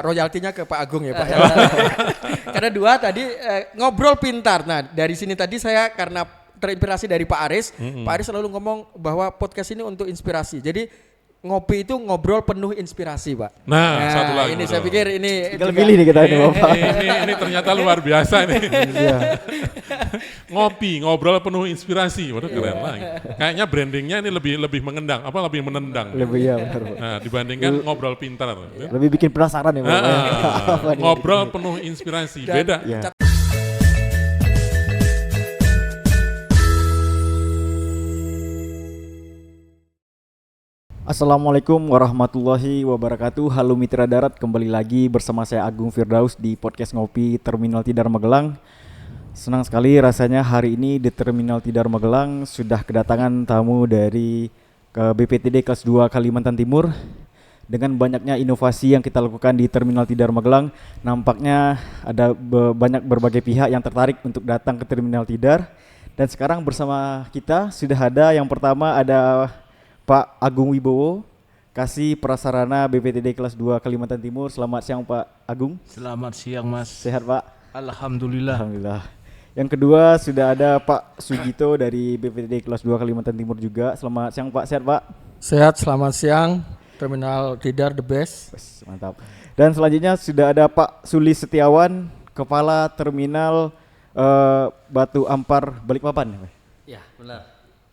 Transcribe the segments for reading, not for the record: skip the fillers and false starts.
royaltinya ke Pak Agung ya Pak. Karena dua tadi ngobrol pintar. Nah dari sini tadi saya karena terinspirasi dari Pak Aris. Pak Aris selalu ngomong bahwa podcast ini untuk inspirasi. Jadi ngopi itu ngobrol penuh inspirasi Pak. Nah satu lagi. Ini saya pikir ini tinggal pilih nih kita ini Bapak. Ini ternyata luar biasa nih. Ngopi, ngobrol penuh inspirasi. Waduh keren lagi. Kayaknya brandingnya ini lebih mengendang, lebih menendang. Lebih ya benar Pak. Nah dibandingkan ngobrol pintar. Lebih bikin penasaran ya Bapak. Ngobrol penuh inspirasi, beda. Ya. Assalamualaikum warahmatullahi wabarakatuh. Halo Mitra Darat, kembali lagi bersama saya Agung Firdaus di podcast Ngopi Terminal Tidar Magelang. Senang sekali rasanya hari ini di Terminal Tidar Magelang sudah kedatangan tamu dari BPTD kelas 2 Kalimantan Timur. Dengan banyaknya inovasi yang kita lakukan di Terminal Tidar Magelang, nampaknya ada banyak berbagai pihak yang tertarik untuk datang ke Terminal Tidar. Dan sekarang bersama kita sudah ada yang pertama ada Pak Agung Wibowo, Kasih Prasarana BPTD kelas 2 Kalimantan Timur. Selamat siang Pak Agung. Selamat siang Mas. Sehat Pak? Alhamdulillah. Alhamdulillah. Yang kedua sudah ada Pak Sugito dari BPTD kelas 2 Kalimantan Timur juga. Selamat siang Pak. Sehat Pak? Sehat, selamat siang. Terminal Tidar the best. Mantap. Dan selanjutnya sudah ada Pak Sulis Setiawan, Kepala Terminal Batu Ampar Balikpapan. Ya, benar.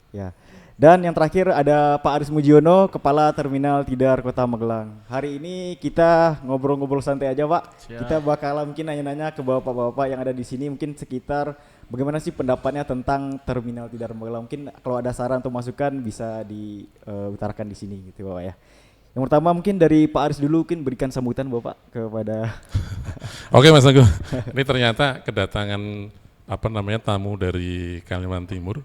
Ya. Dan yang terakhir ada Pak Aris Mujiono, Kepala Terminal Tidar Kota Magelang. Hari ini kita ngobrol-ngobrol santai aja Pak. Siap. Kita bakal mungkin nanya-nanya ke bapak-bapak yang ada di sini, mungkin sekitar bagaimana sih pendapatnya tentang Terminal Tidar Magelang. Mungkin kalau ada saran atau masukan bisa diutarakan di sini gitu Bapak ya. Yang pertama mungkin dari Pak Aris dulu, mungkin berikan sambutan Bapak kepada. Oke Mas Agung, ini ternyata kedatangan tamu dari Kalimantan Timur.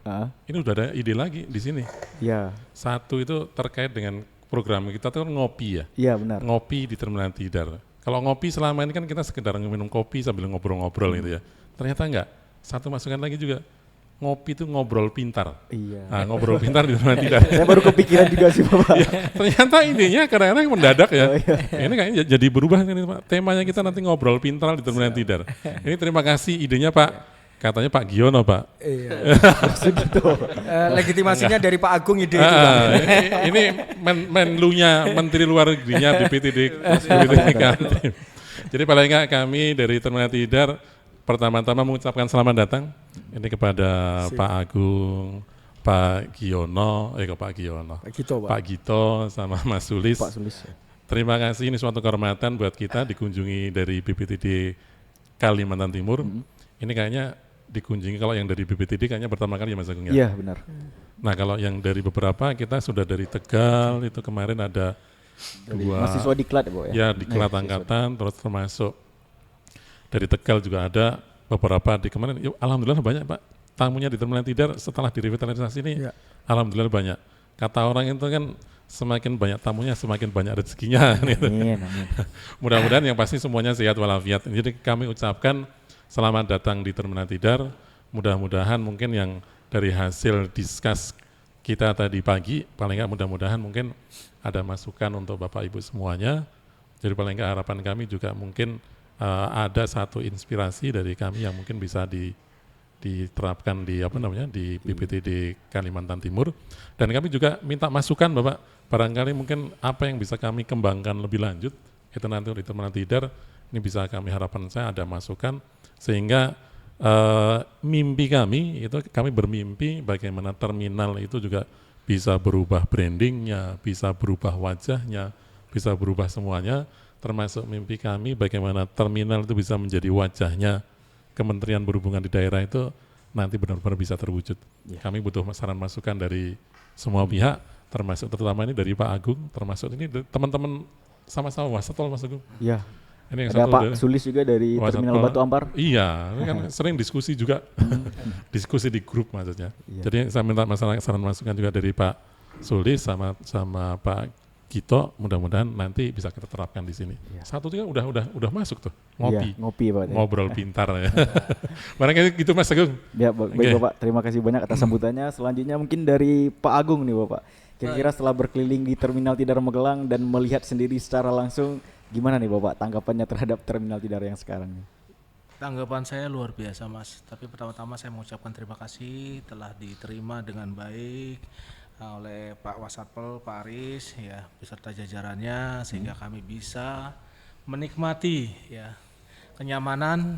Ini udah ada ide lagi di sini. Ya. Satu itu terkait dengan program kita tuh kan ngopi ya. Iya benar. Ngopi di Terminal Tidar. Kalau ngopi selama ini kan kita sekedar minum kopi sambil ngobrol-ngobrol gitu ya. Ternyata enggak. Satu masukan lagi juga. Ngopi itu ngobrol pintar. Iya. Nah, ngobrol pintar di Terminal Tidar. Saya baru kepikiran juga sih Bapak. Ya, ternyata idenya kadang-kadang mendadak ya. Oh, iya. Ini kayaknya jadi berubah ini Pak. Temanya kita nanti ngobrol pintar di Terminal Tidar. Ini terima kasih idenya Pak. Katanya Pak Giono Pak. Iya. Legitimasinya dari Pak Agung ide itu Pak. Ini menlunya Menteri Luar Negerinya BPTD. Jadi paling enggak kami dari Terminal Tidar pertama-tama mengucapkan selamat datang ini kepada Pak Agung, Pak Giono, Pak Gito sama Mas Sulis. Pak Sulis. Terima kasih, ini suatu kehormatan buat kita dikunjungi dari BPTD Kalimantan Timur. Ini kayaknya dikunjungi kalau yang dari BPTD kayaknya pertama kali ya Mas Agung ya? Iya benar. Nah kalau yang dari beberapa kita sudah dari Tegal, itu kemarin ada dua mahasiswa diklat ya Bu ya? Ya diklat angkatan, terus termasuk dari Tegal juga ada beberapa di kemarin. Alhamdulillah banyak Pak tamunya di Terminal Tidar setelah direvitalisasi ini. Ya. Alhamdulillah banyak. Kata orang itu kan semakin banyak tamunya semakin banyak rezekinya. Amin. Mudah-mudahan yang pasti semuanya sehat walafiat. Jadi kami ucapkan selamat datang di Terminal Tidar. Mudah-mudahan mungkin yang dari hasil diskus kita tadi pagi, paling nggak mudah-mudahan mungkin ada masukan untuk Bapak Ibu semuanya. Jadi paling nggak harapan kami juga mungkin ada satu inspirasi dari kami yang mungkin bisa diterapkan di di BPTD Kalimantan Timur. Dan kami juga minta masukan Bapak, barangkali mungkin apa yang bisa kami kembangkan lebih lanjut itu nanti di Terminal Tidar. Ini bisa kami harapan saya ada masukan sehingga mimpi kami itu kami bermimpi bagaimana terminal itu juga bisa berubah brandingnya, bisa berubah wajahnya, bisa berubah semuanya, termasuk mimpi kami bagaimana terminal itu bisa menjadi wajahnya Kementerian Perhubungan di daerah itu nanti benar-benar bisa terwujud. Kami butuh saran masukan dari semua pihak, termasuk terutama ini dari Pak Agung, termasuk ini teman-teman sama-sama Wasatol Mas Agung. Iya. Ini yang ada satu Pak Sulis juga dari Terminal Batu Ampar. Iya, ini kan sering diskusi juga, diskusi di grup maksudnya. Iya. Jadi saya minta saran masukan juga dari Pak Sulis sama Pak Gito, mudah-mudahan nanti bisa kita terapkan di sini. Iya. Satu itu kan udah masuk tuh, ngopi. Iya, ngopi Pak. Ngobrol pintar ya. Barangkali gitu Mas Agung. Ya, baik Bapak, terima kasih banyak atas sambutannya. Selanjutnya mungkin dari Pak Agung nih Bapak. Kira-kira setelah berkeliling di Terminal Tidar Magelang dan melihat sendiri secara langsung Gimana nih Bapak tanggapannya terhadap Terminal Tidar yang sekarang nih? Tanggapan saya luar biasa Mas. Tapi pertama-tama saya mengucapkan terima kasih telah diterima dengan baik oleh Pak Wasatpel, Pak Aris ya beserta jajarannya sehingga kami bisa menikmati ya kenyamanan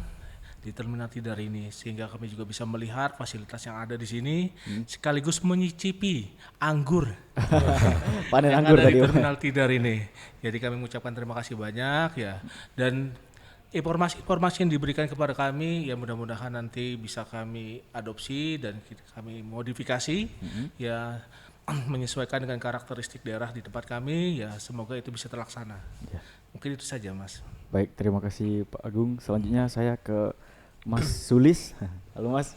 di Terminal Tidar ini sehingga kami juga bisa melihat fasilitas yang ada di sini sekaligus menyicipi anggur Panen yang anggur ada tadi. di Terminal Tidar ini. Jadi kami mengucapkan terima kasih banyak ya dan informasi yang diberikan kepada kami ya mudah-mudahan nanti bisa kami adopsi dan kami modifikasi ya menyesuaikan dengan karakteristik daerah di tempat kami ya semoga itu bisa terlaksana. Ya. Mungkin itu saja Mas. Baik, terima kasih Pak Agung. Selanjutnya saya ke Mas Sulis. Halo Mas.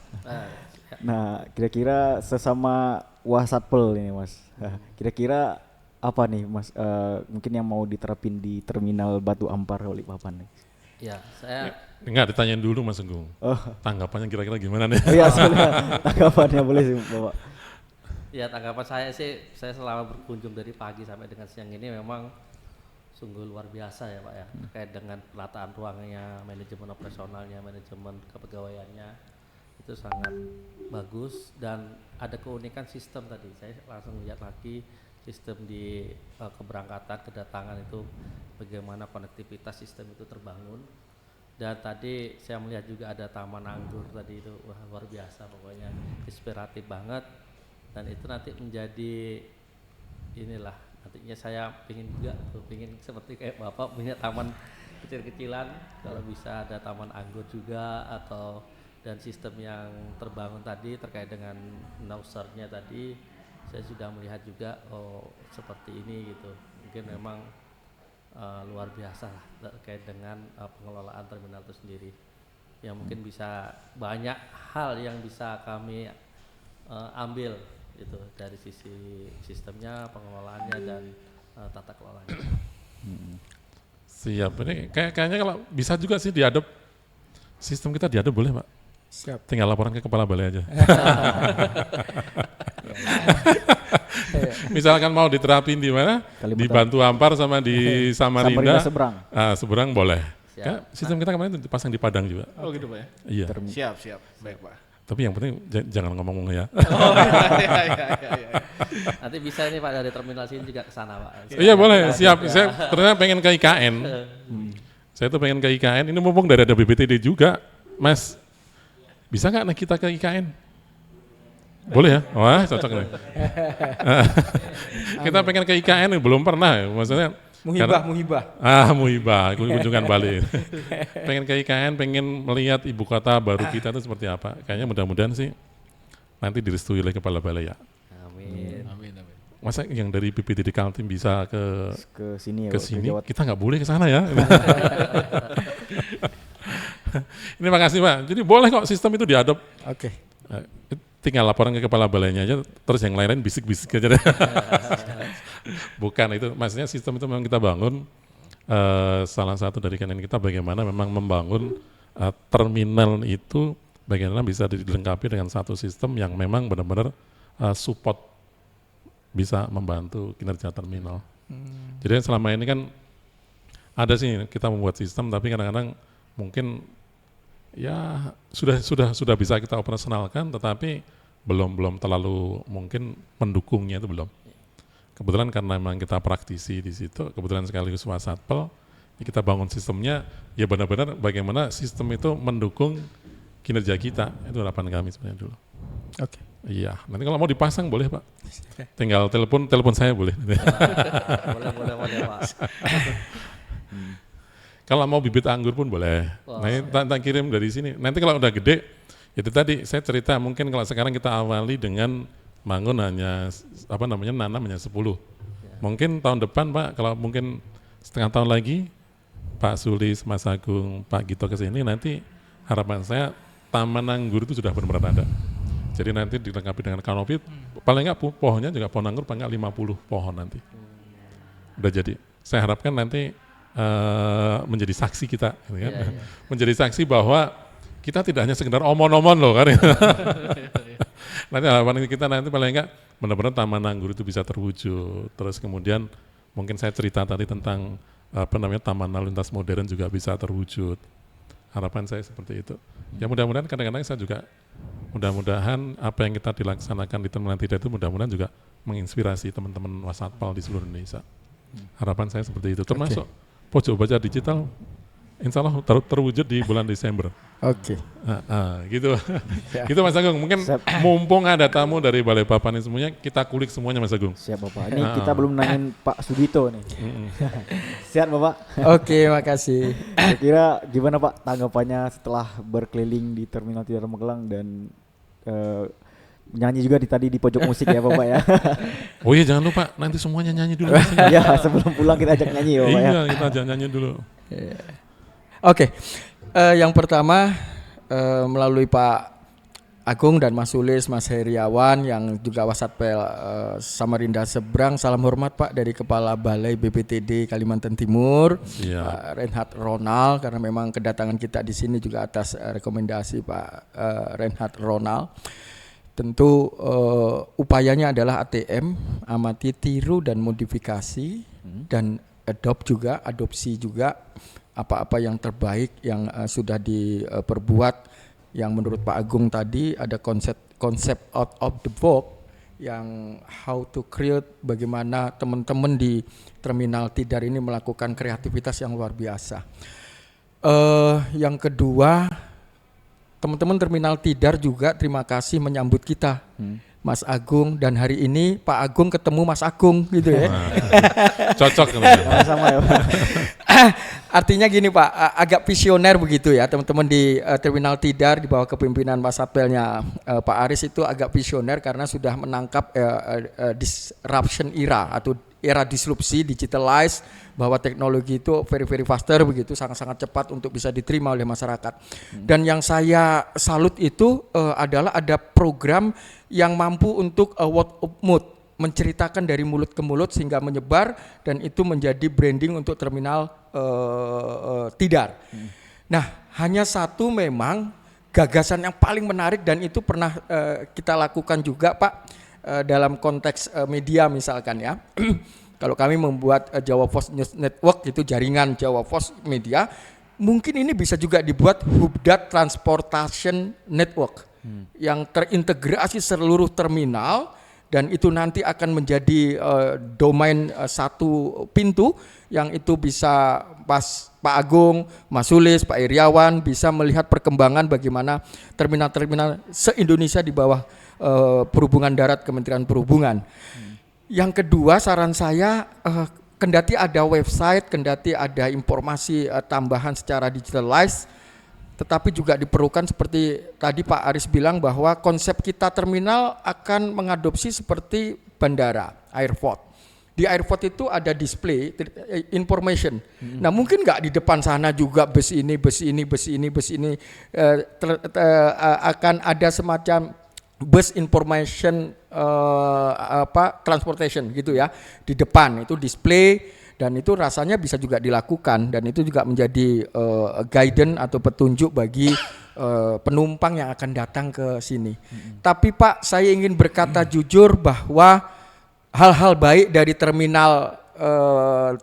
Nah, kira-kira sesama Wasatpel ini Mas. Kira-kira apa nih Mas mungkin yang mau diterapin di Terminal Batu Ampar Balikpapan nih? Ya, saya Enggak, ditanyain dulu Mas Agung. Oh, Tanggapannya kira-kira gimana nih? oh iya soalnya tanggapannya boleh sih Bapak. ya tanggapan saya sih, saya selama berkunjung dari pagi sampai dengan siang ini memang sungguh luar biasa ya Pak ya, terkait dengan penataan ruangnya, manajemen operasionalnya, manajemen kepegawaiannya itu sangat bagus dan ada keunikan sistem tadi. Saya langsung lihat lagi sistem di keberangkatan, kedatangan itu bagaimana konektivitas sistem itu terbangun. Dan tadi saya melihat juga ada taman anggur tadi itu, wah luar biasa pokoknya, inspiratif banget. Dan itu nanti menjadi inilah, nantinya saya pingin juga tuh, pingin seperti kayak Bapak punya taman kecil-kecilan, kalau bisa ada taman anggur juga atau dan sistem yang terbangun tadi terkait dengan nausernya tadi, saya sudah melihat juga oh seperti ini gitu. Mungkin memang luar biasa lah terkait dengan pengelolaan terminal itu sendiri. Yang mungkin bisa banyak hal yang bisa kami ambil itu dari sisi sistemnya, pengelolaannya dan tata kelolanya. Siap, ini kayaknya kalau bisa juga sih diadop, sistem kita diadop boleh Pak? Siap. Tinggal laporan ke kepala balai aja. Misalkan mau diterapin di mana? Kalimantan. Di Batu Ampar sama di Samarinda. seberang. Seberang boleh. Siap. Kan sistem kita kemarin dipasang di Padang juga. Oh gitu Pak ya. Iya. Siap. Baik Pak. Tapi yang penting jangan ngomong ya. Iya. Nanti bisa ini Pak dari terminal sini juga ke sana Pak. Iya boleh, siap. Saya ternyata pengen ke IKN. Saya tuh pengen ke IKN. Ini mumpung dari ada BPTD juga, Mas. Bisa nggak kita ke IKN? Boleh ya? Wah cocok nih. Kita pengen ke IKN belum pernah, maksudnya. Muhibah, kunjungan Bali. Pengen ke IKN, pengen melihat ibu kota baru kita itu seperti apa. Kayaknya mudah-mudahan sih nanti direstui oleh kepala balai ya. Amin. Masa yang dari BPTD Kaltim bisa Ke sini ya. ke Pak, sini, Jawa. kita nggak boleh ke sana ya. Ini makasih Pak. Jadi boleh kok sistem itu diadop. Oke. Tinggal laporan ke kepala balainya aja, terus yang lain-lain bisik-bisik aja deh. Bukan itu, maksudnya sistem itu memang kita bangun, salah satu dari kanan kita bagaimana memang membangun terminal itu, bagaimana bisa dilengkapi dengan satu sistem yang memang benar-benar support, bisa membantu kinerja terminal. Jadi selama ini kan ada sih kita membuat sistem, tapi kadang-kadang mungkin ya sudah bisa kita operasionalkan, tetapi belum terlalu mungkin mendukungnya itu belum. Kebetulan karena memang kita praktisi di situ, kebetulan sekaligus Wasatpel, kita bangun sistemnya ya benar-benar bagaimana sistem itu mendukung kinerja kita. Itu harapan kami sebenarnya dulu. Oke. Iya, nanti kalau mau dipasang boleh Pak. Tinggal telepon saya boleh. boleh Pak. Kalau mau bibit anggur pun boleh. Nanti tak kirim dari sini. Nanti kalau udah gede, itu tadi saya cerita mungkin kalau sekarang kita awali dengan bangun hanya nanam hanya 10. Mungkin tahun depan Pak, kalau mungkin setengah tahun lagi Pak Sulis, Mas Agung, Pak Gito ke sini, nanti harapan saya taman anggur itu sudah benar-benar ada. Jadi nanti dilengkapi dengan kanopi, paling enggak pohonnya juga pohon anggur paling enggak 50 pohon nanti. Udah jadi. Saya harapkan nanti menjadi saksi kita, gitu kan? Iya. Menjadi saksi bahwa kita tidak hanya sekedar omon-omon loh kan. Nanti harapan kita nanti paling enggak benar-benar taman anggur itu bisa terwujud. Terus kemudian mungkin saya cerita tadi tentang taman lalu lintas modern juga bisa terwujud. Harapan saya seperti itu. Ya mudah-mudahan kadang-kadang saya juga mudah-mudahan apa yang kita dilaksanakan di Terminal Tidar itu mudah-mudahan juga menginspirasi teman-teman Wasatpal di seluruh Indonesia. Harapan saya seperti itu. Termasuk pojok baca digital, insya Allah terwujud di bulan Desember. Oke. Gitu. Gitu Mas Agung. Mungkin mumpung ada tamu dari Balai Papan ini semuanya, kita kulik semuanya Mas Agung. Siap Bapak. Ini kita belum nanyain Pak Sugito nih. Siap Bapak. Oke, makasih. Kira-kira gimana Pak tanggapannya setelah berkeliling di Terminal Tidar Magelang dan nyanyi juga tadi di pojok musik ya Bapak ya. Oh iya jangan lupa nanti semuanya nyanyi dulu. Ya sebelum pulang kita ajak nyanyi ya Bapak ya. Iya kita ajak nyanyi dulu. Oke. Yang pertama melalui Pak Agung dan Mas Sulis, Mas Heriawan yang juga Wasatpel Samarinda Seberang, salam hormat Pak dari Kepala Balai BPTD Kalimantan Timur, Pak Reinhard Ronald, karena memang kedatangan kita di sini juga atas rekomendasi Pak Reinhard Ronald. Tentu upayanya adalah ATM, amati, tiru dan modifikasi dan adopsi juga apa-apa yang terbaik yang sudah diperbuat, yang menurut Pak Agung tadi ada konsep out of the box yang how to create, bagaimana teman-teman di Terminal Tidar ini melakukan kreativitas yang luar biasa. Yang kedua, teman-teman Terminal Tidar juga terima kasih menyambut kita, Mas Agung, dan hari ini Pak Agung ketemu Mas Agung gitu ya. Cocok Sama ya Pak. Artinya gini Pak, agak visioner begitu ya teman-teman di Terminal Tidar di bawah kepemimpinan Wasatpelnya Pak Aris itu agak visioner karena sudah menangkap disruption era atau era disrupsi digitalize, bahwa teknologi itu very faster begitu, sangat-sangat cepat untuk bisa diterima oleh masyarakat. Dan yang saya salut itu adalah ada program yang mampu untuk word of mouth, menceritakan dari mulut ke mulut sehingga menyebar dan itu menjadi branding untuk Terminal Tidar. Nah, hanya satu memang gagasan yang paling menarik dan itu pernah kita lakukan juga Pak dalam konteks media misalkan ya. Kalau kami membuat Jawa Post News Network, itu jaringan Jawa Post Media, mungkin ini bisa juga dibuat Hubdat Transportation Network yang terintegrasi seluruh terminal, dan itu nanti akan menjadi domain satu pintu yang itu bisa Pak Agung, Mas Sulis, Pak Iriawan bisa melihat perkembangan bagaimana terminal-terminal se-Indonesia di bawah Perhubungan Darat Kementerian Perhubungan. Yang kedua, saran saya kendati ada website, kendati ada informasi tambahan secara digitalized, tetapi juga diperlukan seperti tadi Pak Aris bilang bahwa konsep kita terminal akan mengadopsi seperti bandara, airport. Di airport itu ada display information. Nah mungkin nggak di depan sana juga bus ini akan ada semacam bus information transportation gitu ya, di depan itu display, dan itu rasanya bisa juga dilakukan dan itu juga menjadi guidance atau petunjuk bagi penumpang yang akan datang ke sini. Tapi Pak, saya ingin berkata jujur bahwa hal-hal baik dari Terminal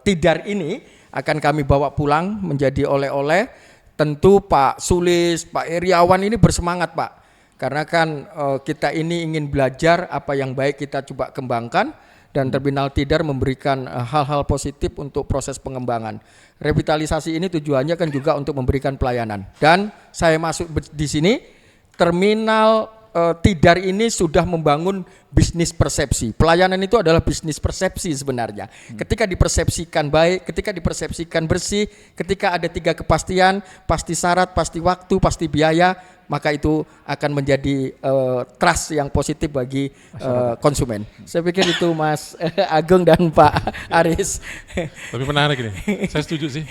Tidar ini akan kami bawa pulang menjadi oleh-oleh. Tentu Pak Sulis, Pak Iriawan ini bersemangat Pak, karena kan kita ini ingin belajar apa yang baik kita coba kembangkan, dan Terminal Tidar memberikan hal-hal positif untuk proses pengembangan. Revitalisasi ini tujuannya kan juga untuk memberikan pelayanan. Dan saya masuk di sini, Terminal Tidar ini sudah membangun bisnis persepsi. Pelayanan itu adalah bisnis persepsi sebenarnya. Ketika dipersepsikan baik, ketika dipersepsikan bersih, ketika ada 3 kepastian, pasti syarat, pasti waktu, pasti biaya, maka itu akan menjadi trust yang positif bagi konsumen. Saya pikir itu Mas Agung dan Pak Aris. Tapi menarik ini, saya setuju sih.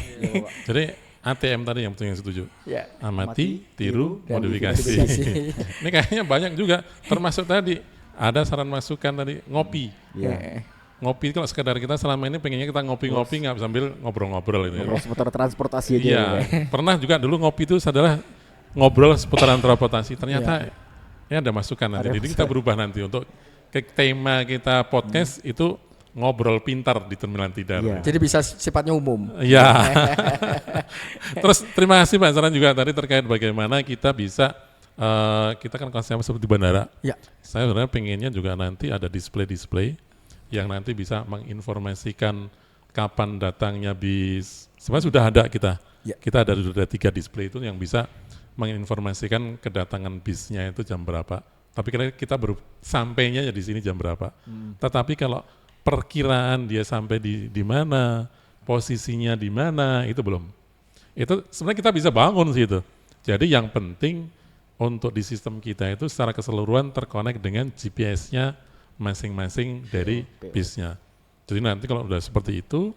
Jadi ATM tadi yang betul yang setuju. Ya. Amati, tiru, modifikasi. Ini kayaknya banyak juga, termasuk tadi ada saran masukan tadi ngopi. Ya. Ngopi kalau sekedar kita selama ini pengennya kita ngopi-ngopi nggak sambil ngobrol-ngobrol itu. Ngobrol seputar transportasi aja. Iya. Pernah juga dulu ngopi itu adalah ngobrol seputaran transportasi. Ternyata ya ada masukan nanti. Jadi kita berubah nanti untuk ke tema kita podcast itu ngobrol pintar di Terminal Tidar. Iya. Jadi bisa sifatnya umum. Iya. Terus terima kasih Pak Saran juga tadi terkait bagaimana kita bisa, kita kan konsepnya seperti bandara. Ya. Saya sebenarnya pengennya juga nanti ada display-display yang nanti bisa menginformasikan kapan datangnya bis. Sebenarnya sudah ada kita. Ya. Kita ada sudah 3 display itu yang bisa menginformasikan kedatangan bisnya itu jam berapa. Tapi kita baru sampainya ya di sini jam berapa. Tetapi kalau perkiraan dia sampai di mana, posisinya di mana, itu belum. Itu sebenarnya kita bisa bangun sih itu. Jadi yang penting untuk di sistem kita itu secara keseluruhan terkonek dengan GPS-nya masing-masing dari bisnya. Jadi nanti kalau udah seperti itu,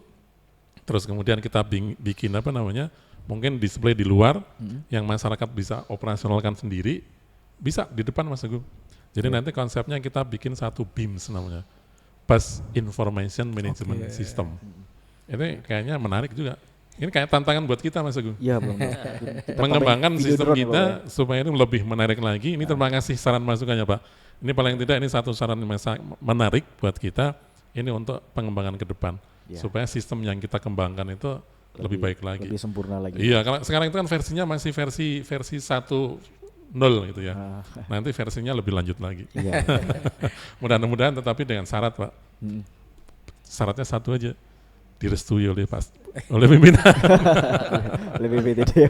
terus kemudian kita bikin apa namanya, mungkin display di luar yang masyarakat bisa operasionalkan sendiri, bisa di depan Mas Agung. Jadi nanti konsepnya kita bikin satu BIMS namanya, Bus Information Management System. Ini kayaknya menarik juga. Ini kayak tantangan buat kita Mas Agung. Iya, belum. Mengembangkan sistem kita supaya ini lebih menarik lagi. Ini terima kasih saran masukannya Pak. Ini paling tidak ini satu saran menarik buat kita ini untuk pengembangan ke depan. Ya. Supaya sistem yang kita kembangkan itu lebih baik lagi. Lebih sempurna lagi. Iya, kalau sekarang itu kan versinya masih versi 1.0 gitu ya. Nanti versinya lebih lanjut lagi. Iya. Mudah-mudahan tetapi dengan syarat Pak. Syaratnya satu aja, direstui oleh pimpinan. Lebih BTD ya.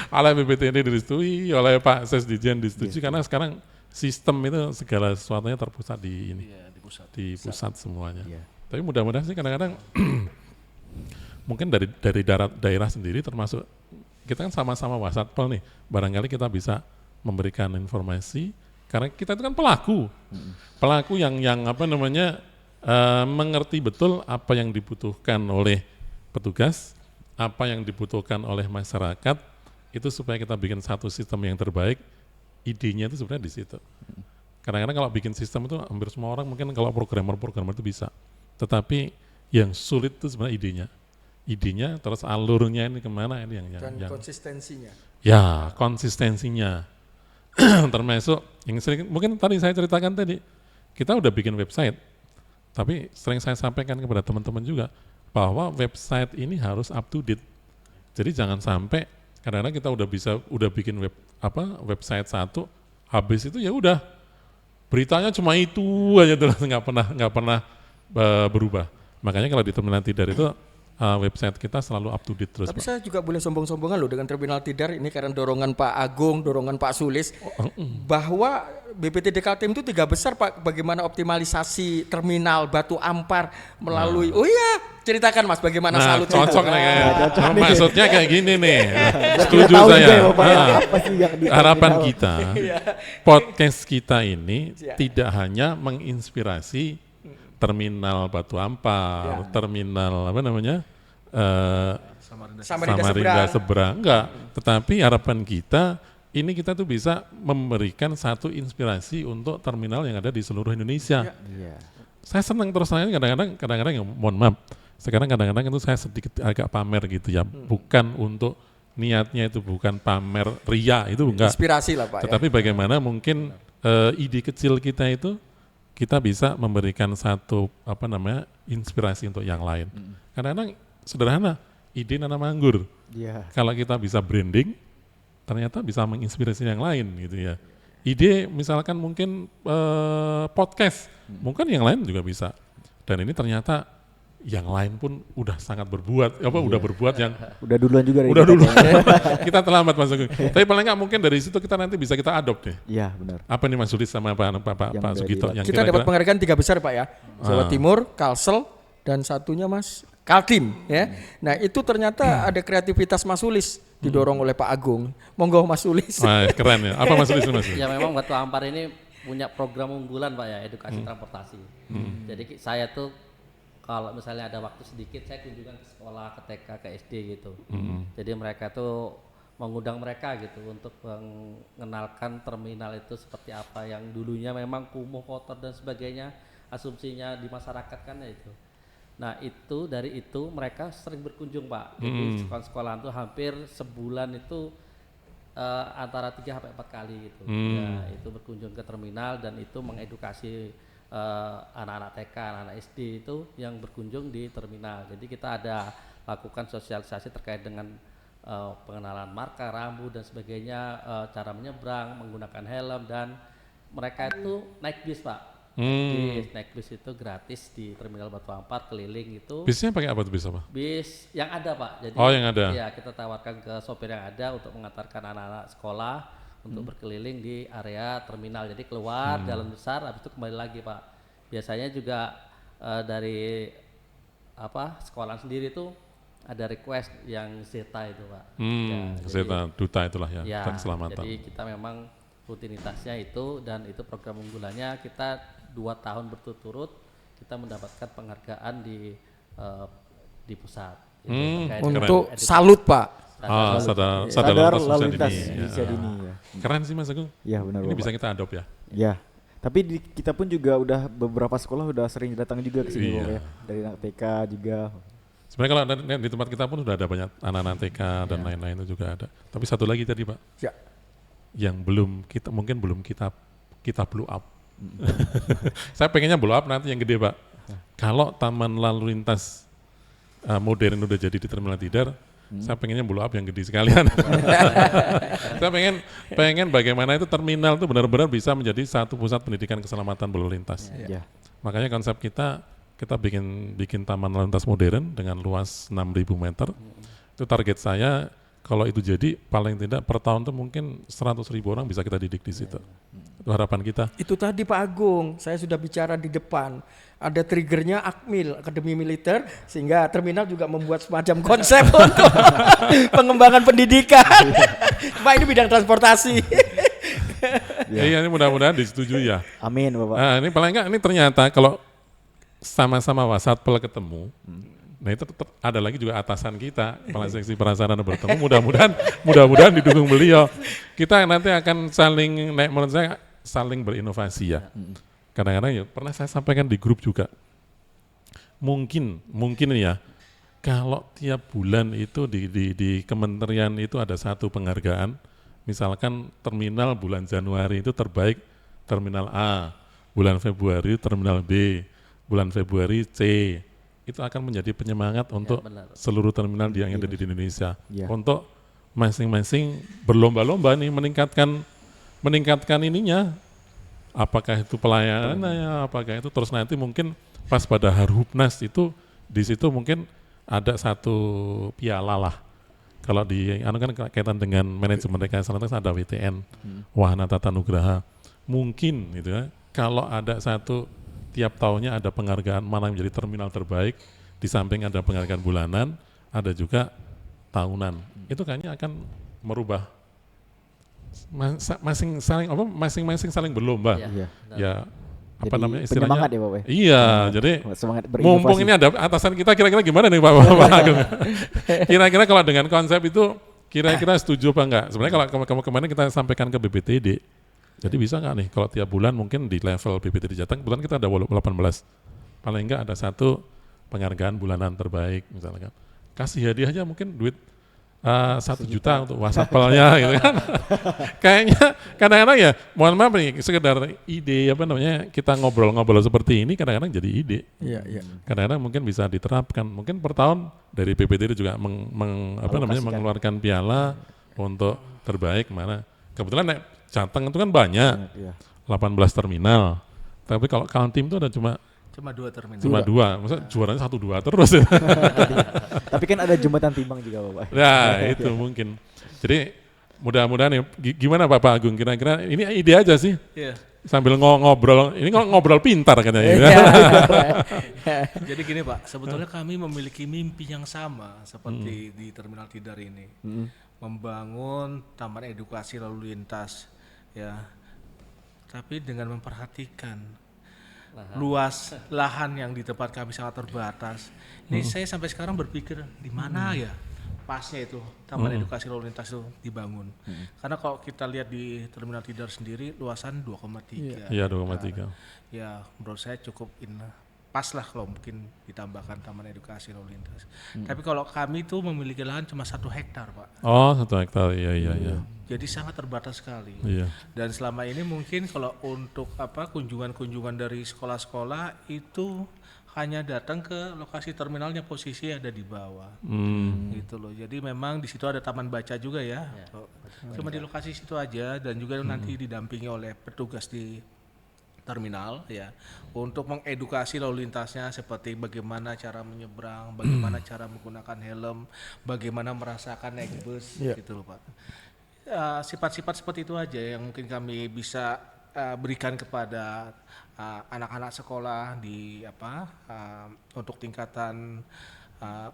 Oleh BPTD direstui, oleh Pak Sesdijen disetujui karena sekarang sistem itu segala sesuatunya terpusat di ini. Iya, di pusat. Di pusat semuanya. Iya. Tapi mudah-mudahan sih kadang-kadang mungkin dari daerah sendiri termasuk kita kan sama-sama Wasatpol nih, barangkali kita bisa memberikan informasi karena kita itu kan pelaku yang apa namanya mengerti betul apa yang dibutuhkan oleh petugas, apa yang dibutuhkan oleh masyarakat itu supaya kita bikin satu sistem yang terbaik. Idenya itu sebenarnya di situ. Kadang-kadang kalau bikin sistem itu hampir semua orang mungkin kalau programmer itu bisa. Tetapi yang sulit itu sebenarnya idenya terus alurnya ini kemana ini Dan yang konsistensinya. ya konsistensinya. Termasuk yang sering mungkin tadi saya ceritakan tadi kita udah bikin website, tapi sering saya sampaikan kepada teman-teman juga bahwa website ini harus up to date. Jadi jangan sampai kadang-kadang kita udah bikin website satu, habis itu ya udah beritanya cuma itu aja terus nggak pernah berubah. Makanya kalau di Terminal Tidar itu website kita selalu up to date terus. Tapi Pak. saya juga boleh sombong-sombongan loh dengan Terminal Tidar ini karena dorongan Pak Agung, dorongan Pak Sulis bahwa BPTD Kaltim itu 3 besar Pak, bagaimana optimalisasi terminal Batu Ampar melalui oh iya, ceritakan Mas bagaimana salut itu. Cocok nih kayaknya. Maksudnya kayak gini nih. Tidak Setuju tahu saya. juga ya, Bapak, apa sih yang di Harapan terminal. kita podcast kita ini tidak hanya menginspirasi terminal Batu Ampar, terminal apa namanya? Samarinda seberang enggak, tetapi harapan kita ini kita tuh bisa memberikan satu inspirasi untuk terminal yang ada di seluruh Indonesia. Iya. Saya senang terus saya kadang-kadang ya mohon maaf, sekarang kadang-kadang itu saya sedikit agak pamer gitu ya, bukan untuk niatnya itu bukan pamer ria itu enggak. Inspirasi lah Pak. Tetapi bagaimana mungkin ide kecil kita itu kita bisa memberikan satu apa namanya inspirasi untuk yang lain. Kadang-kadang sederhana, ide nanam anggur. Iya. Kalau kita bisa branding, ternyata bisa menginspirasi yang lain gitu ya. Ide misalkan mungkin podcast, mungkin yang lain juga bisa. Dan ini ternyata yang lain pun udah sangat berbuat, udah berbuat yang Udah duluan juga dari udah kita dulu. kayaknya. Kita terlambat Mas Agung. Tapi paling nggak mungkin dari situ kita nanti bisa kita adopt deh. Iya, benar. Apa nih Mas Sulis sama Pak Yang Sugito dari- yang Kita dapat kira-kira penghargaan 3 besar Pak ya. Jawa Timur, Kalsel, dan satunya Mas Kaltim ya. Nah itu ternyata ada kreativitas Mas Sulis didorong oleh Pak Agung. Monggo Mas Sulis. Wah, keren ya. Apa Mas Sulis Mas? Ya memang Batu Ampar ini punya program unggulan Pak ya, edukasi transportasi. Jadi saya tuh kalau misalnya ada waktu sedikit saya kunjungan ke sekolah, ke TK, ke SD gitu. Jadi mereka tuh mengundang mereka gitu untuk mengenalkan terminal itu seperti apa yang dulunya memang kumuh, kotor dan sebagainya. Asumsinya di masyarakat kan ya itu. Nah itu dari itu mereka sering berkunjung Pak. Jadi sekolah-sekolahan tuh hampir sebulan itu antara 3 sampai 4 kali gitu. Ya, itu berkunjung ke terminal dan itu mengedukasi anak-anak TK, anak-anak SD itu yang berkunjung di terminal. Jadi kita ada lakukan sosialisasi terkait dengan pengenalan marka, rambu dan sebagainya, cara menyeberang, menggunakan helm, dan mereka itu naik bis Pak. Naik bis itu gratis di terminal Batu Ampar keliling itu. Bisnya pakai apa tuh, bis apa? Bis yang ada Pak. Jadi yang ada. ya kita tawarkan ke sopir yang ada untuk mengantarkan anak-anak sekolah untuk berkeliling di area terminal. Jadi keluar jalan besar, habis itu kembali lagi Pak. Biasanya juga dari sekolah sendiri itu ada request yang Zeta itu Pak. Zeta duta itulah ya, keselamatan. Jadi kita memang rutinitasnya itu, dan itu program unggulannya kita 2 tahun berturut-turut kita mendapatkan penghargaan di pusat. Untuk salut Pak. Sadar lalu lintas usia dini ya. Keren sih Mas Agung. Iya benar. Ini bisa kita adopt ya. Ya. Tapi kita pun juga udah beberapa sekolah udah sering datang juga ke sini Bapak ya. Dari anak TK juga. Sebenarnya kalau di tempat kita pun sudah ada banyak anak-anak TK dan lain-lain itu juga ada. Tapi satu lagi tadi Pak. Ya. Yang mungkin belum kita blow up. Saya pengennya blow up nanti yang gede Pak. Kalau taman lalu lintas modern udah jadi di Terminal Tidar, saya pengennya blow up yang gede sekalian. Saya pengen bagaimana itu terminal itu benar-benar bisa menjadi satu pusat pendidikan keselamatan berlalu lintas. Makanya konsep kita bikin taman lalu lintas modern dengan luas 6.000 meter. Itu target saya. Kalau itu jadi paling tidak per tahun tuh mungkin 100.000 orang bisa kita didik di situ. Itu harapan kita. Itu tadi Pak Agung, saya sudah bicara di depan. Ada triggernya Akmil, Akademi Militer, sehingga terminal juga membuat semacam konsep untuk pengembangan pendidikan. Pak ini bidang transportasi. Iya, ini mudah-mudahan disetujui ya. Amin Bapak. Nah, ini paling enggak ini ternyata kalau sama-sama Wasatpel ketemu, nah itu ada lagi juga atasan kita, Kepala Seksi Prasarana bertemu, mudah-mudahan didukung beliau. Kita nanti akan menurut saya saling berinovasi ya. Kadang-kadang ya pernah saya sampaikan di grup juga. Mungkin ini ya, kalau tiap bulan itu di kementerian itu ada satu penghargaan, misalkan terminal bulan Januari itu terbaik terminal A, bulan Februari terminal B, bulan Februari C. Itu akan menjadi penyemangat untuk seluruh terminal yang ada di Indonesia. Untuk masing-masing berlomba-lomba nih meningkatkan ininya. Apakah itu pelayanannya, apakah itu terus nanti mungkin pas pada Harhubnas itu di situ mungkin ada satu piala lah. Kalau di kan kaitan dengan manajemen rekayasa lalu lintas ada WTN, Wahana Tata Nugraha. Mungkin gitu ya. Kalau ada satu tiap tahunnya ada penghargaan mana yang menjadi terminal terbaik, di samping ada penghargaan bulanan, ada juga tahunan. Itu kayaknya akan merubah masing-masing saling berlomba. Ya apa jadi namanya istilahnya? Penyemangat ya Bapak. Iya, jadi semangat mumpung ini ada atasan kita kira-kira gimana nih Pak Agung? Kira-kira kalau dengan konsep itu kira-kira setuju apa enggak? Sebenarnya kalau kemarin kita sampaikan ke BPTD. Jadi bisa nggak nih kalau tiap bulan mungkin di level BPTD Jateng, kebetulan kita ada 18, paling enggak ada satu penghargaan bulanan terbaik misalnya kan. Kasih hadiah aja mungkin duit 1 juta untuk Wasatpelnya gitu kan. Kayaknya kadang-kadang ya, mohon maaf nih, sekedar ide kita ngobrol-ngobrol seperti ini kadang-kadang jadi ide. Iya. Kadang-kadang mungkin bisa diterapkan, mungkin per tahun dari BPTD juga mengeluarkan piala untuk terbaik mana. Kebetulan Jateng itu kan banyak, 18 terminal. Tapi kalau Kaltim itu ada cuma 2 terminal. Cuma 2, maksudnya juaranya 1-2 terus. Tapi kan ada jembatan timbang juga Bapak. Nah itu mungkin. Jadi mudah-mudahan ya, gimana Bapak Agung kira-kira ini ide aja sih. Iya. Sambil ngobrol, ini ngobrol pintar katanya. Jadi gini Pak, sebetulnya kami memiliki mimpi yang sama seperti di Terminal Tidar ini. Membangun taman edukasi lalu lintas. Ya, tapi dengan memperhatikan luas lahan yang di tempat kami sangat terbatas. Ini saya sampai sekarang berpikir di mana ya pasnya itu taman edukasi lalu lintas itu dibangun. Karena kalau kita lihat di Terminal Tidar sendiri luasan 2,3. Iya 2,3. Ya menurut saya cukup pas lah kalau mungkin ditambahkan taman edukasi lalu lintas. Tapi kalau kami itu memiliki lahan cuma 1 hektar Pak. Oh 1 hektar, iya. Jadi sangat terbatas sekali. Iya. Dan selama ini mungkin kalau untuk kunjungan-kunjungan dari sekolah-sekolah itu hanya datang ke lokasi terminalnya, posisi ada di bawah, gitu loh. Jadi memang di situ ada taman baca juga ya. Cuma di lokasi situ aja, dan juga nanti didampingi oleh petugas di terminal ya, untuk mengedukasi lalu lintasnya seperti bagaimana cara menyeberang, bagaimana cara menggunakan helm, bagaimana merasakan naik bus, gitu loh Pak. Sifat-sifat seperti itu aja yang mungkin kami bisa berikan kepada anak-anak sekolah di untuk tingkatan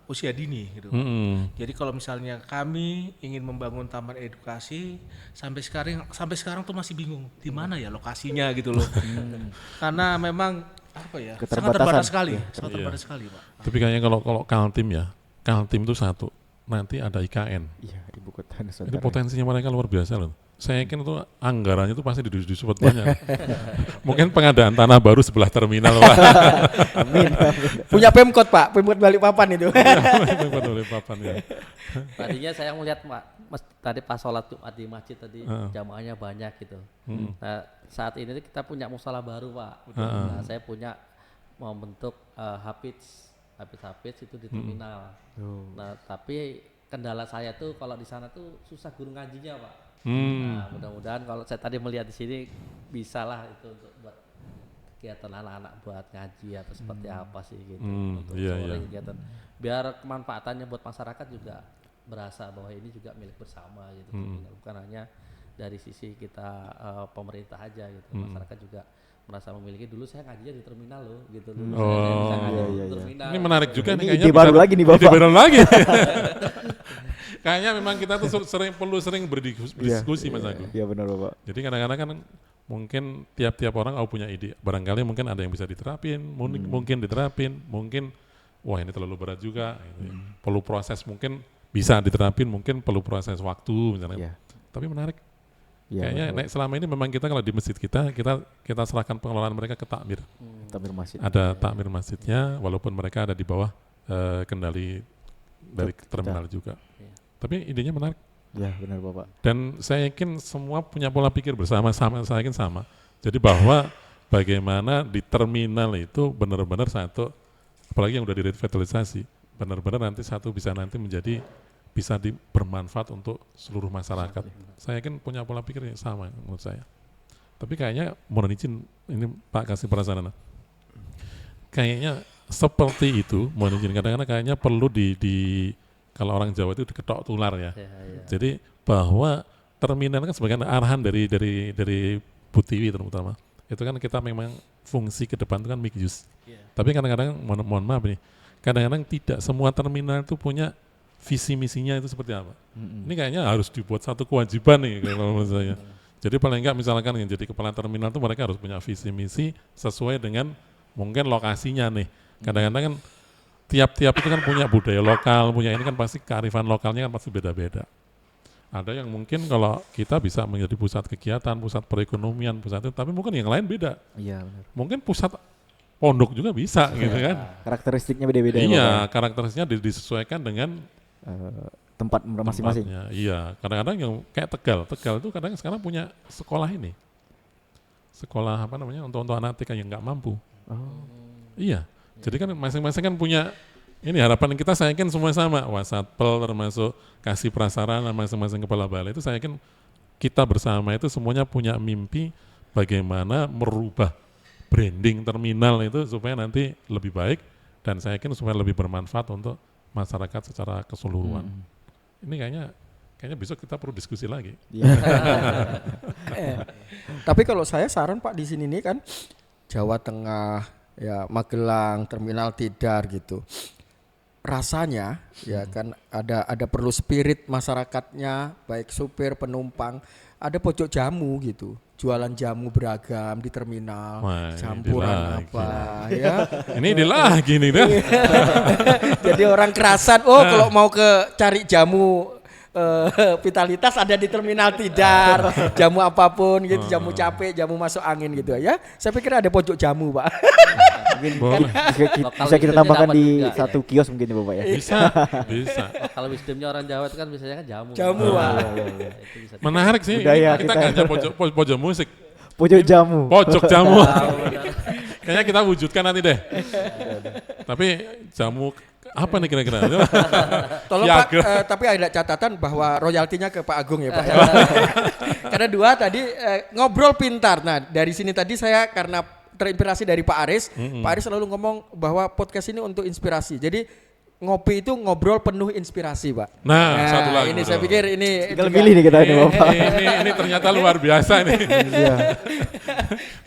usia dini gitu. Jadi kalau misalnya kami ingin membangun taman edukasi, sampai sekarang tuh masih bingung di mana ya lokasinya gitu loh. Karena memang sangat terbatas sekali, sangat terbatas sekali Pak. Tapi kayaknya kalau Kaltim itu satu, nanti ada IKN. Iya, ibu kota Nusantara. Ini potensinya mereka luar biasa loh. Saya yakin itu anggarannya itu pasti disupport banyak. Mungkin pengadaan tanah baru sebelah terminal Pak. Amin. Punya Pemkot Pak, Pemkot Balikpapan itu. Pemkot Balikpapan ya. Tadinya saya melihat tadi pas sholat Jumat di masjid tadi jamaahnya banyak gitu. Nah saat ini kita punya musola baru Pak. Nah, saya punya membentuk Hafiz itu di terminal. Nah tapi kendala saya tuh kalau di sana tuh susah guru ngajinya Pak. Nah mudah-mudahan kalau saya tadi melihat di sini bisalah itu untuk buat kegiatan anak-anak buat ngaji atau seperti apa sih gitu. Untuk kegiatan biar kemanfaatannya buat masyarakat juga berasa bahwa ini juga milik bersama gitu. Bukan hanya dari sisi kita pemerintah aja gitu. Masyarakat juga merasa memiliki. Dulu saya ngajinya di terminal loh gitu. Dulu saya bisa ngaji di terminal. Ini menarik juga nih Ini kayaknya. ide baru lagi nih Bapak. Ide baru lagi. Kayaknya memang kita tuh perlu sering berdiskusi Mas Agung. Iya benar Bapak. Jadi kadang-kadang kan mungkin tiap orang punya ide. Barangkali mungkin ada yang bisa diterapin, mungkin diterapin, mungkin wah ini terlalu berat juga. Gitu. Perlu proses, mungkin bisa diterapin, mungkin perlu proses waktu misalnya. Tapi menarik. Kayaknya selama ini memang kita kalau di masjid kita serahkan pengelolaan mereka ke takmir. Takmir masjid. Ada takmir masjidnya, walaupun mereka ada di bawah kendali dari terminal juga. Tapi idenya menarik. Ya benar Bapak. Dan saya yakin semua punya pola pikir bersama-sama, saya yakin sama. Jadi bahwa bagaimana di terminal itu benar-benar satu, apalagi yang udah direvitalisasi, benar-benar nanti satu bisa nanti menjadi bisa bermanfaat untuk seluruh masyarakat. Saya yakin punya pola pikir yang sama menurut saya. Tapi kayaknya mohon izin ini Pak Kasih Prasarana. Kayaknya seperti itu, mohon izin kadang-kadang kayaknya perlu di kalau orang Jawa itu diketok tular ya. Jadi bahwa terminal kan sebagai arahan dari Bu Tiwi terutama. Itu kan kita memang fungsi ke depan itu kan mixed use. Tapi kadang-kadang mohon maaf nih, kadang-kadang tidak semua terminal itu punya visi misinya itu seperti apa. Ini kayaknya harus dibuat satu kewajiban nih kalau menurut saya. Jadi paling enggak misalkan yang jadi kepala terminal itu mereka harus punya visi misi sesuai dengan mungkin lokasinya nih. Kadang-kadang kan tiap-tiap itu kan punya budaya lokal, punya ini kan pasti kearifan lokalnya kan pasti beda-beda. Ada yang mungkin kalau kita bisa menjadi pusat kegiatan, pusat perekonomian, pusat itu, tapi mungkin yang lain beda. Iya benar. Mungkin pusat pondok juga bisa gitu kan. Karakteristiknya beda-beda ya Iya, Bapak. karakteristiknya disesuaikan dengan Tempat masing-masing. tempatnya. Iya, kadang-kadang yang kayak Tegal itu kadang sekarang punya sekolah ini. Sekolah apa namanya untuk anak TK yang nggak mampu. Iya. Jadi kan masing-masing kan punya ini harapan kita, saya yakin semua sama. Wasatpel termasuk Kasih Prasarana, masing-masing kepala balai itu saya yakin kita bersama itu semuanya punya mimpi bagaimana merubah branding terminal itu supaya nanti lebih baik dan saya yakin supaya lebih bermanfaat untuk masyarakat secara keseluruhan. Ini kayaknya besok kita perlu diskusi lagi. Tapi kalau saya saran Pak di sini nih kan Jawa Tengah ya Magelang, terminal Tidar gitu. Rasanya ya kan ada perlu spirit masyarakatnya, baik supir, penumpang, ada pojok jamu gitu. Jualan jamu beragam di terminal, Wah, campuran apa ya. Ini ide lagi nih dah. Jadi orang kerasan, kalau mau cari jamu vitalitas ada di Terminal Tidar, jamu apapun gitu, jamu capek, jamu masuk angin gitu ya. Saya pikir ada pojok jamu, Pak. Mungkin Boleh. bisa kita tambahkan di Juga, satu kios mungkin ya Bapak ya. Bisa, bisa. Kalau wisdomnya orang Jawa itu kan biasanya kan jamu. Jamu, Pak. Itu bisa. Menarik sih. Budaya Kita kita. kan hanya pojok musik, Pojok jamu. pojok jamu. Tahu, benar. Kayaknya kita wujudkan nanti deh. Tapi jamu apa nih kira-kira? Tolong Pak, Viagra. tapi ada catatan bahwa royaltinya ke Pak Agung ya Pak. Karena dua tadi ngobrol pintar. Nah dari sini tadi saya karena terinspirasi dari Pak Aris, Pak Aris selalu ngomong bahwa podcast ini untuk inspirasi. Jadi ngopi itu ngobrol penuh inspirasi, Pak. Nah, satu lagi. Ini saya pikir ini Tinggal juga- pilih nih kita ini Bapak. Ini ternyata luar biasa nih. Iya.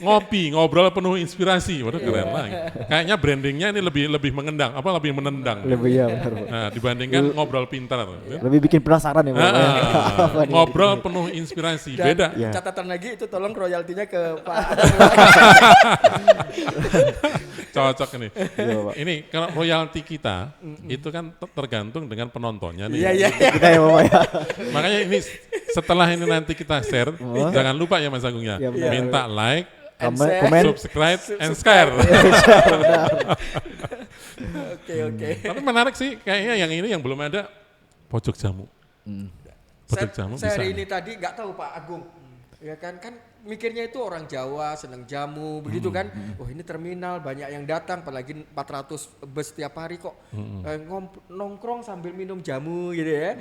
Ngopi, ngobrol penuh inspirasi. Waduh keren lagi. Kayaknya brandingnya ini lebih mengendang, lebih menendang. Lebih ya benar Pak. Nah, dibandingkan ngobrol pintar. Lebih bikin penasaran ya Bapak. ya. Apa nih? Ngobrol penuh inspirasi, Dan beda. Iya. catatan lagi itu tolong royaltinya ke Pak. Cocok ini. Iya, Bapak. Ini kalau royalti kita itu kan tergantung dengan penontonnya nih. Iya iya. Kita ya Bapak ya. Makanya ini setelah ini nanti kita share, jangan lupa ya Mas Agungnya, Iya, benar. minta like, Komen. subscribe, and share. Oke. Tapi menarik sih, kayaknya yang ini yang belum ada pojok jamu. Pojok jamu Saya bisa. hari ini tadi nggak tahu Pak Agung. Ya kan mikirnya itu orang Jawa seneng jamu begitu kan. Oh ini terminal banyak yang datang apalagi 400 bus tiap hari kok. Nongkrong sambil minum jamu gitu ya.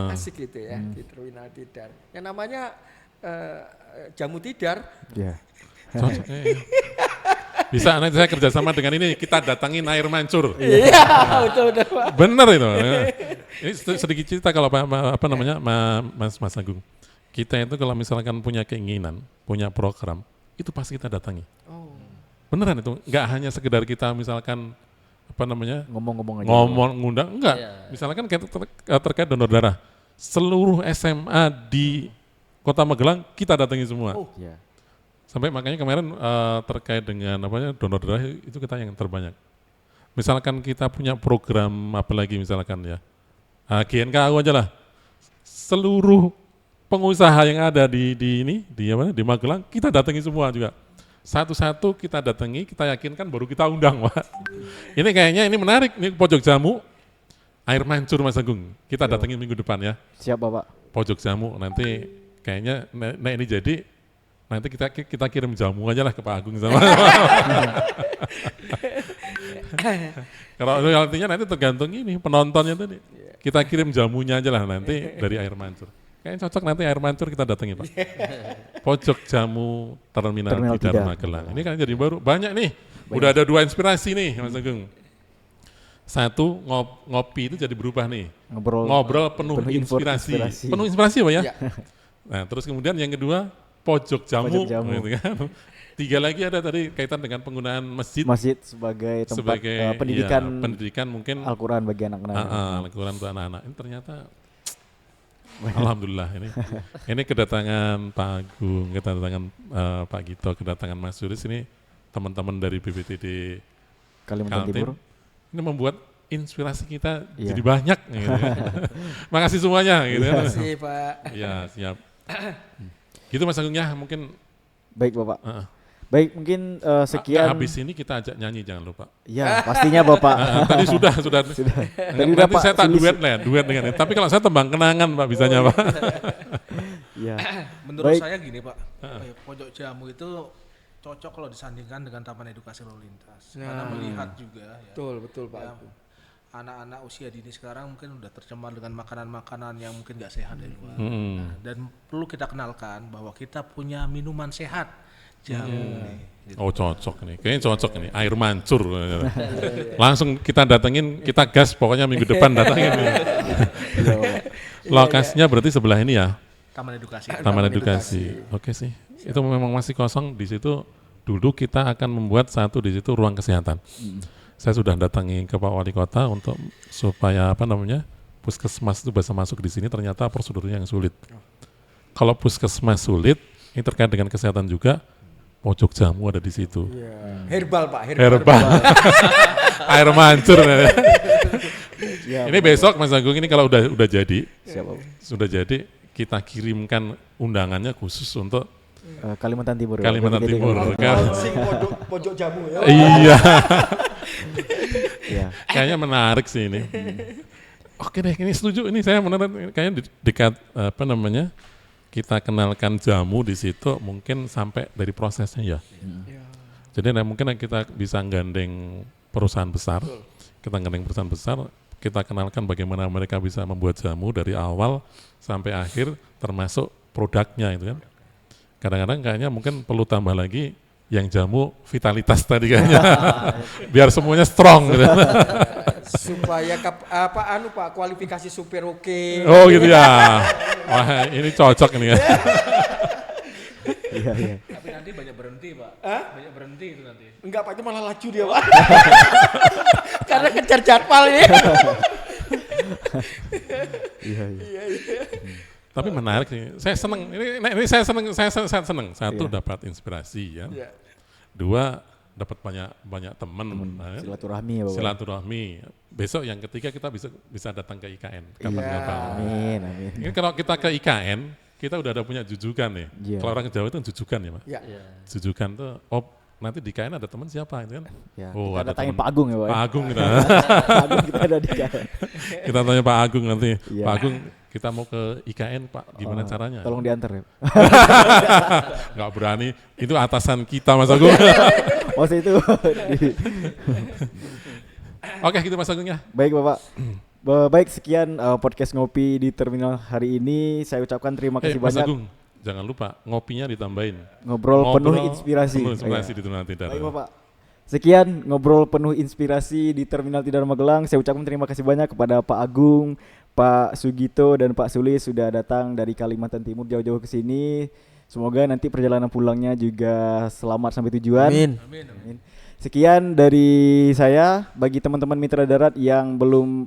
Asik gitu ya di Terminal Tidar. Yang namanya jamu tidar. Iya. Cocok, iya. Bisa nanti saya kerjasama dengan ini, kita datangin air mancur. Iya, betul Pak. Bener itu. Ini sedikit cerita kalau apa namanya Mas Agung. Kita itu kalau misalkan punya keinginan, punya program, itu pasti kita datangi. Oh. Beneran itu, nggak hanya sekedar kita misalkan apa namanya Ngomong-ngomong aja. ngundang, enggak. Iya. Misalkan terkait donor darah, seluruh SMA di Kota Magelang kita datangi semua. Oh. Iya. Sampai makanya kemarin terkait dengan donor darah itu kita yang terbanyak. Misalkan kita punya program apa lagi misalkan ya, GNKU aja lah, seluruh pengusaha yang ada di Magelang kita datangi semua juga. Satu-satu kita datangi, kita yakinkan baru kita undang, Pak. Ini kayaknya ini menarik, ini pojok jamu, air mancur Mas Agung. Kita datangi minggu depan ya, Siap Bapak. pojok jamu. Nanti kayaknya ini jadi nanti kita kirim jamu aja lah ke Pak Agung sama. Kalau royaltinya nanti tergantung ini penontonnya tadi. Kita kirim jamunya aja lah nanti dari air mancur. Kayaknya cocok nanti air mancur kita datangi Pak. Pojok jamu Terminal Tidar Tidar. Magelang. Ini kan jadi baru banyak nih. Udah ada 2 inspirasi nih Mas Agung. Satu ngopi itu jadi berubah nih. Ngobrol penuh inspirasi. Penuh inspirasi Pak ya? Iya. Nah terus kemudian yang kedua pojok jamu. Pojok jamu. Gitu kan. 3 lagi ada tadi kaitan dengan penggunaan masjid. Masjid sebagai tempat pendidikan, iya, pendidikan mungkin Al-Quran bagi anak-anak. Al-Quran untuk anak-anak. Ini ternyata alhamdulillah ini kedatangan Pak Agung, kedatangan Pak Gito, kedatangan Mas Yuris ini teman-teman dari BPTD Kalimantan Kaltim. Timur. Ini membuat inspirasi kita Iya. jadi banyak gitu ya. Makasih semuanya gitu ya. Terima kasih Pak. Iya, siap. Gitu Mas Agung ya, mungkin Baik Bapak. Heeh. Baik mungkin sekian. habis ini kita ajak nyanyi jangan lupa. Ya pastinya Bapak. Tadi sudah. Tadi Nanti udah, Pak, saya tak tulis. duet dengan ini. Tapi kalau saya tembang kenangan Pak bisanya Pak. Iya. Menurut Baik. saya gini Pak, pojok jamu itu cocok kalau disandingkan dengan Taman Edukasi Lalu Lintas. Karena melihat juga ya, Betul Pak ya, Agung. anak-anak usia dini sekarang mungkin udah tercemar dengan makanan-makanan yang mungkin gak sehat dari luar. Nah, dan perlu kita kenalkan bahwa kita punya minuman sehat, jamu nih. Gitu. Oh cocok nih, kayaknya cocok nih, air mancur. Langsung kita datengin, kita gas pokoknya minggu depan datengin. Lokasinya berarti sebelah ini ya, Taman Edukasi. Taman Edukasi. Oke sih, itu memang masih kosong di situ. Dulu kita akan membuat satu di situ ruang kesehatan. Saya sudah datangi ke Pak Wali Kota untuk supaya puskesmas itu bisa masuk di sini. Ternyata prosedurnya yang sulit. Kalau puskesmas sulit, ini terkait dengan kesehatan juga. Pojok jamu ada di situ. Herbal Pak, Herbal. Air mancur. Ya, Ini besok Mas Agung ini kalau udah jadi, siapa? sudah jadi kita kirimkan undangannya khusus untuk Kalimantan Timur. Kalimantan Berarti Timur. Kalimantan Kan? Sing pojok jamu ya. Iya, Iya. kayaknya menarik sih ini. Oke deh, ini setuju. Ini saya menurut kayaknya dekat apa namanya, kita kenalkan jamu di situ mungkin sampai dari prosesnya ya. Jadi mungkin kita bisa gandeng perusahaan besar, kita kenalkan bagaimana mereka bisa membuat jamu dari awal sampai akhir, termasuk produknya itu kan. Kadang-kadang kayaknya mungkin perlu tambah lagi yang jamu vitalitas tadi kayaknya, biar semuanya strong gitu. Supaya Pak kualifikasi supir oke. Oh gitu ya. Wah ini cocok ini ya. Iya, iya. Tapi nanti banyak berhenti, Pak. Banyak berhenti itu nanti. Enggak Pak, itu malah laju dia Pak. Karena kejar jadwal ini. Iya, iya. Tapi menarik sih. Saya senang. Ini saya senang. Satu Iya. dapat inspirasi ya. Iya. Dua dapat banyak teman. Silaturahmi ya, Bapak. Silaturahmi. Besok yang ketiga kita bisa datang ke IKN. Kapan-kapan. Amin, amin. Ini kalau kita ke IKN, kita udah ada punya jujukan nih. Iya. Kalau orang Jawa itu jujukan ya, Pak. Ya. Iya. Jujukan tuh, nanti di IKN ada teman siapa itu kan? Ya, Oh, kita ada datangin teman. Pak Agung ya, Pak. Pak Agung kita. Pak Agung kita ada di KN. Kita tanya Pak Agung nanti. Iya. Pak Agung, kita mau ke IKN, Pak. Gimana caranya? Tolong diantar ya. Nggak berani. Itu atasan kita, Mas Agung. Maksud itu. Oke, gitu Mas Agung ya. Baik Bapak. Baik, sekian podcast ngopi di terminal hari ini. Saya ucapkan terima kasih Mas banyak. Agung, jangan lupa ngopinya ditambahin. Ngobrol penuh inspirasi. Penuh inspirasi Iya. di Terminal Tidar. Baik Bapak. Sekian ngobrol penuh inspirasi di Terminal Tidar Magelang. Saya ucapkan terima kasih banyak kepada Pak Agung, Pak Sugito dan Pak Sulis sudah datang dari Kalimantan Timur jauh-jauh ke sini. Semoga nanti perjalanan pulangnya juga selamat sampai tujuan. Amin. Amin. Sekian dari saya. Bagi teman-teman mitra darat yang belum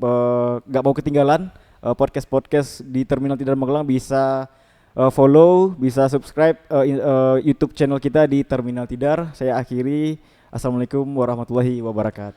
nggak mau ketinggalan podcast-podcast di Terminal Tidar Magelang, bisa follow, bisa subscribe YouTube channel kita di Terminal Tidar. Saya akhiri. Assalamualaikum warahmatullahi wabarakatuh.